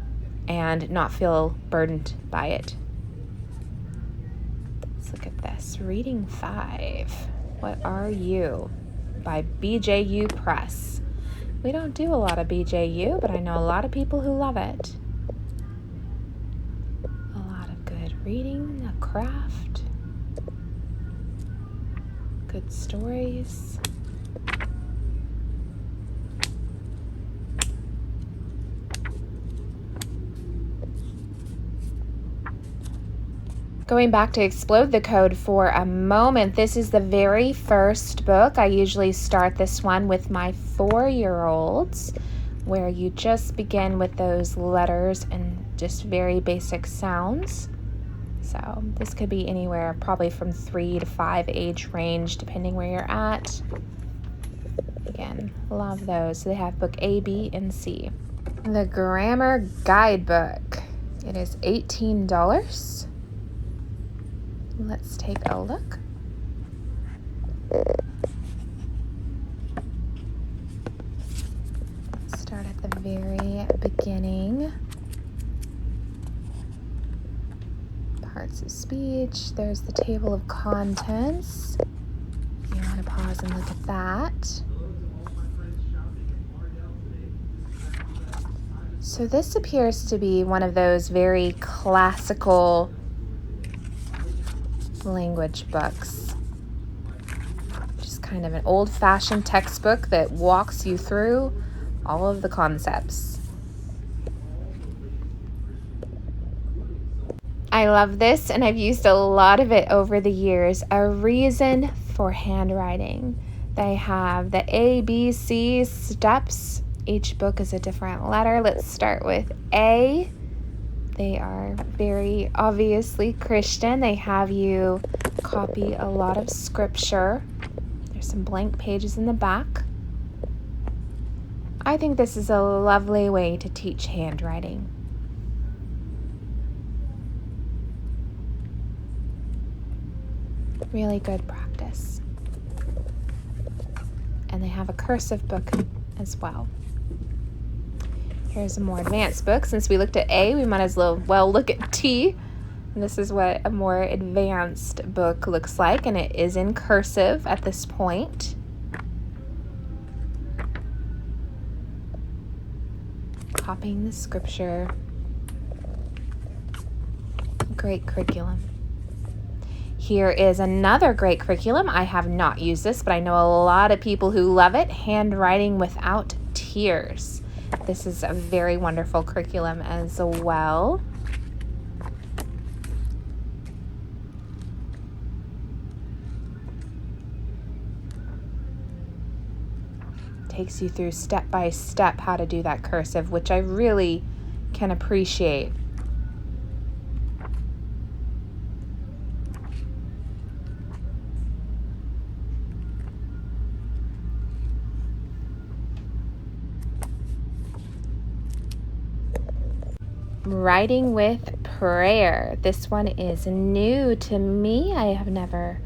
and not feel burdened by it. Let's look at this. Reading 5. What Are You? By BJU Press. We don't do a lot of BJU, but I know a lot of people who love it. A lot of good reading, a craft, good stories. Going back to Explode the Code for a moment, this is the very first book. I usually start this one with my 4-year-olds, where you just begin with those letters and just very basic sounds. So this could be anywhere, probably from 3 to 5 age range, depending where you're at. Again, love those. So they have book A, B, and C. The Grammar Guidebook. It is $18. Let's take a look. Let's start at the very beginning. Parts of speech. There's the table of contents. You want to pause and look at that. So this appears to be one of those very classical language books. Just kind of an old-fashioned textbook that walks you through all of the concepts. I love this, and I've used a lot of it over the years. A Reason for Handwriting. They have the A, B, C steps. Each book is a different letter. Let's start with A. They are very obviously Christian. They have you copy a lot of scripture. There's some blank pages in the back. I think this is a lovely way to teach handwriting. Really good practice. And they have a cursive book as well. Here's a more advanced book. Since we looked at A, we might as well look at T. And this is what a more advanced book looks like, and it is in cursive at this point. Copying the scripture. Great curriculum. Here is another great curriculum. I have not used this, but I know a lot of people who love it. Handwriting Without Tears. This is a very wonderful curriculum as well. Takes you through step by step how to do that cursive, which I really can appreciate. Writing with Prayer. This one is new to me. I have never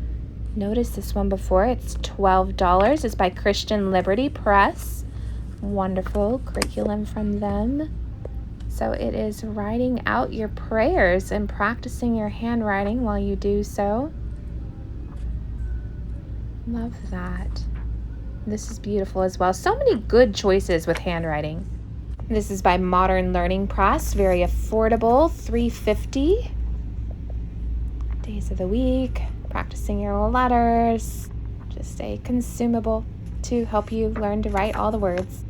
noticed this one before. It's $12. It's by Christian Liberty Press. Wonderful curriculum from them. So it is writing out your prayers and practicing your handwriting while you do so. Love that. This is beautiful as well. So many good choices with handwriting. This is by Modern Learning Press. Very affordable, $3.50. Days of the week. Practicing your letters, just a consumable to help you learn to write all the words.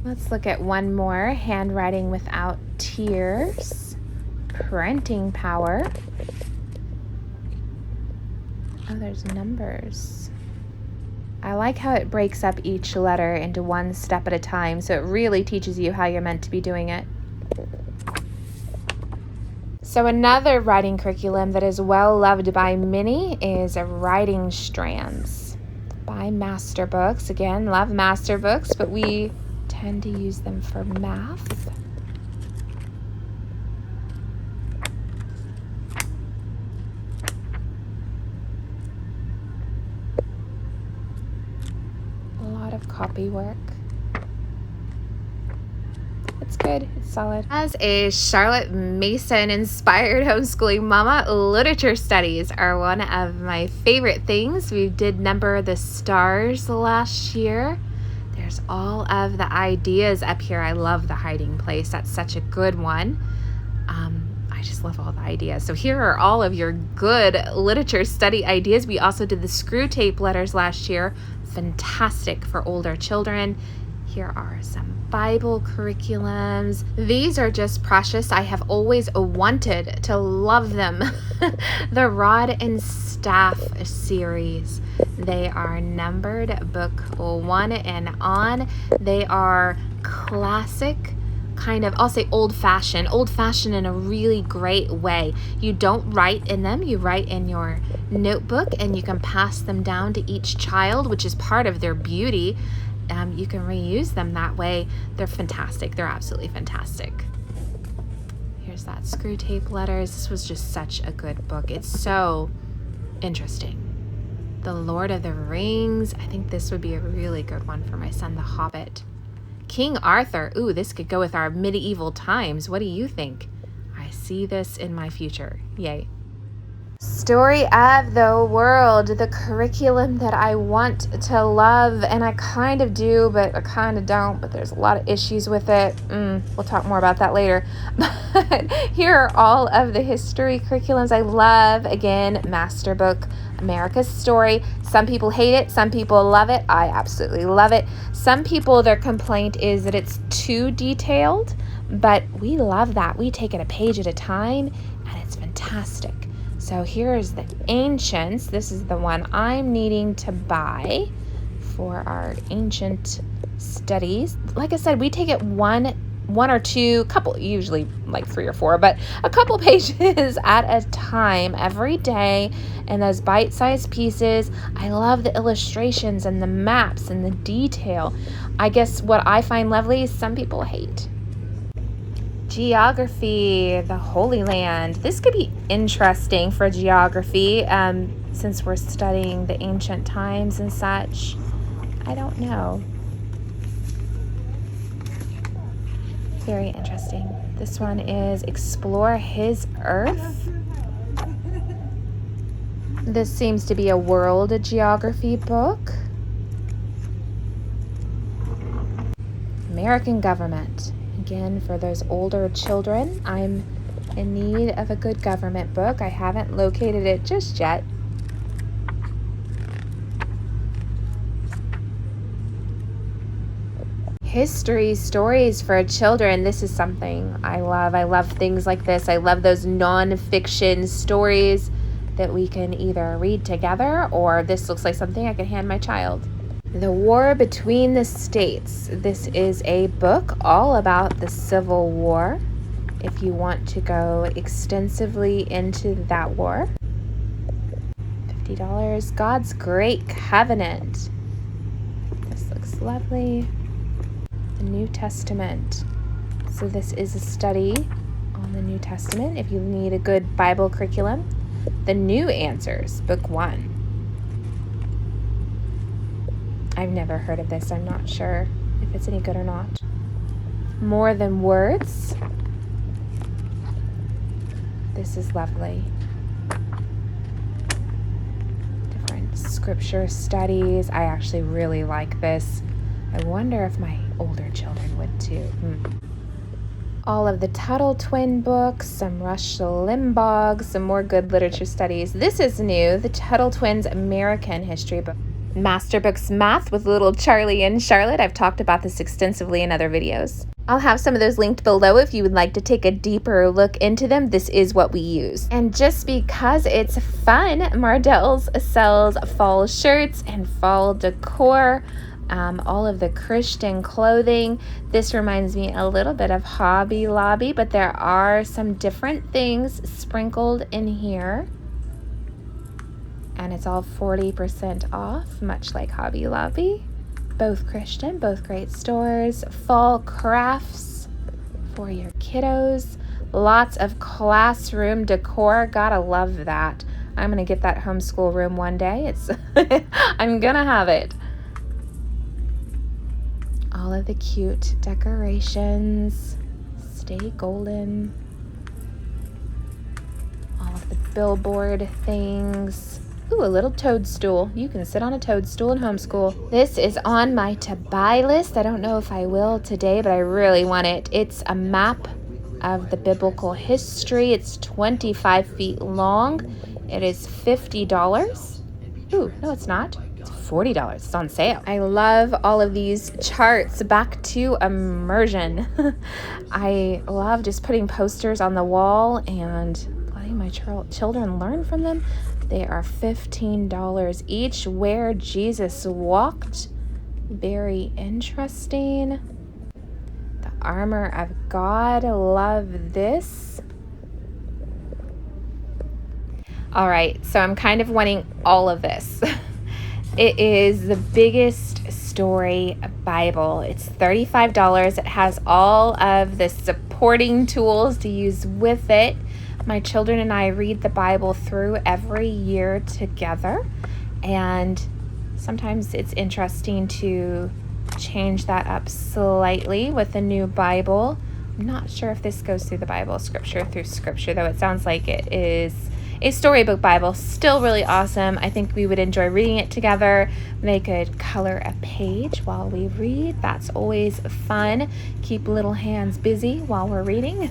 Let's look at one more, Handwriting Without Tears, Printing Power. Oh, there's numbers. I like how it breaks up each letter into one step at a time, so it really teaches you how you're meant to be doing it. So another writing curriculum that is well loved by many is Writing Strands by Master Books. Again, love Master Books, but we tend to use them for math. A lot of copy work. It's good. It's solid. As a Charlotte Mason inspired homeschooling mama, literature studies are one of my favorite things. We did Number the Stars last year. There's all of the ideas up here. I love The Hiding Place. That's such a good one. I just love all the ideas. So here are all of your good literature study ideas. We also did the Screw Tape letters last year. Fantastic for older children. Here are some Bible curriculums. These are just precious. I have always wanted to love them. The Rod and Staff series. They are numbered, book 1 and on. They are classic, kind of, I'll say old-fashioned in a really great way. You don't write in them, you write in your notebook, and you can pass them down to each child, which is part of their beauty. You can reuse them that way. They're fantastic. They're absolutely fantastic. Here's that Screw Tape letters. This was just such a good book. It's so interesting. The Lord of the Rings. I think this would be a really good one for my son, The Hobbit. King Arthur. Ooh, this could go with our medieval times. What do you think? I see this in my future. Yay. Story of the World, the curriculum that I want to love, and I kind of do, but I kind of don't, but there's a lot of issues with it. We'll talk more about that later. But here are all of the history curriculums I love. Again, Master Book, America's Story. Some people hate it, some people love it. I absolutely love it. Some people, their complaint is that it's too detailed, but we love that. We take it a page at a time, and it's fantastic. So here's the Ancients. This is the one I'm needing to buy for our ancient studies. Like I said, we take it one one or two, couple, usually like 3 or 4, but a couple pages at a time every day in those bite-sized pieces. I love the illustrations and the maps and the detail. I guess what I find lovely is some people hate. Geography, the Holy Land. This could be interesting for geography, since we're studying the ancient times and such. I don't know. Very interesting. This one is Explore His Earth. This seems to be a world geography book. American government. Again, for those older children, I'm in need of a good government book. I haven't located it just yet. History stories for children. This is something I love. I love things like this. I love those non-fiction stories that we can either read together, or this looks like something I can hand my child. The War Between the States. This is a book all about the Civil War, if you want to go extensively into that war. $50. God's Great Covenant. This looks lovely. The New Testament. So this is a study on the New Testament if you need a good Bible curriculum. The New Answers, Book 1. I've never heard of this. I'm not sure if it's any good or not. More Than Words. This is lovely. Different scripture studies. I actually really like this. I wonder if my older children would too. All of the Tuttle Twin books, some Rush Limbaugh, some more good literature studies. This is new, the Tuttle Twins American History book. Master Books Math with little Charlie and Charlotte. I've talked about this extensively in other videos. I'll have some of those linked below if you would like to take a deeper look into them. This is what we use. And just because it's fun, Mardel's sells fall shirts and fall decor. All of the Christian clothing. This reminds me a little bit of Hobby Lobby, but there are some different things sprinkled in here. And it's all 40% off, much like Hobby Lobby. Both Christian, both great stores. Fall crafts for your kiddos. Lots of classroom decor. Gotta love that. I'm gonna get that homeschool room one day. I'm gonna have it. All of the cute decorations. Stay golden. All of the billboard things. Ooh, a little toadstool. You can sit on a toadstool and homeschool. This is on my to-buy list. I don't know if I will today, but I really want it. It's a map of the biblical history. It's 25 feet long. It is $50. Ooh, no, it's not. It's $40. It's on sale. I love all of these charts. Back to immersion. I love just putting posters on the wall and letting my children learn from them. They are $15 each. Where Jesus Walked. Very interesting. The Armor of God. Love this. All right, so I'm kind of wanting all of this. It is the Biggest Story Bible. It's $35. It has all of the supporting tools to use with it. My children and I read the Bible through every year together, and sometimes it's interesting to change that up slightly with a new Bible. I'm not sure if this goes through the Bible, scripture through scripture, though it sounds like it is a storybook Bible. Still really awesome. I think we would enjoy reading it together. They could color a page while we read. That's always fun. Keep little hands busy while we're reading.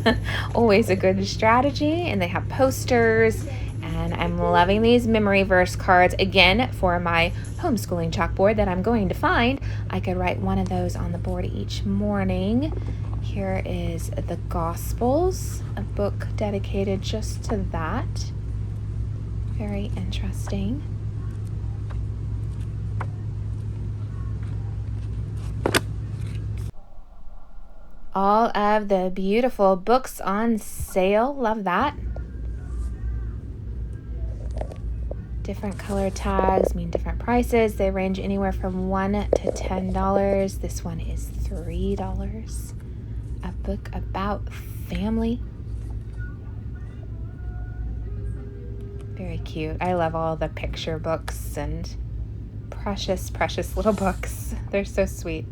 Always a good strategy. And they have posters. And I'm loving these memory verse cards. Again, for my homeschooling chalkboard that I'm going to find, I could write one of those on the board each morning. Here is the Gospels, a book dedicated just to that. Very interesting. All of the beautiful books on sale. Love that. Different color tags mean different prices. They range anywhere from $1 to $10. This one is $3. A book about family. Very cute. I love all the picture books and precious, precious little books. They're so sweet.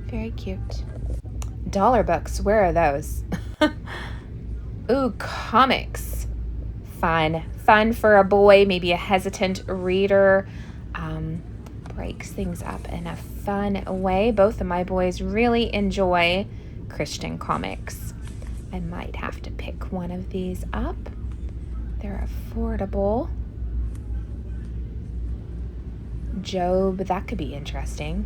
Very cute. Dollar books, where are those? Ooh, comics. Fun. Fun for a boy, maybe a hesitant reader. Breaks things up in a fun way. Both of my boys really enjoy Christian comics. I might have to pick one of these up. They're affordable. Job, that could be interesting.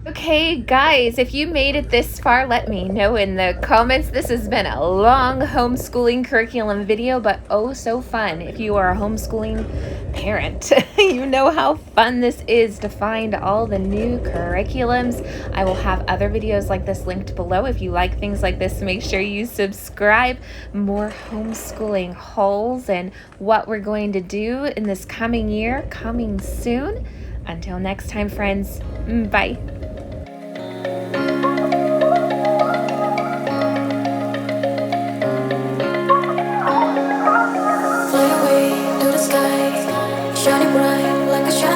Okay, guys, if you made it this far, let me know in the comments. This has been a long homeschooling curriculum video, but oh so fun. If you are a homeschooling parent, you know how fun this is to find all the new curriculums. I will have other videos like this linked below. If you like things like this, make sure you subscribe. More homeschooling hauls and what we're going to do in this coming year, coming soon. Until next time, friends, bye.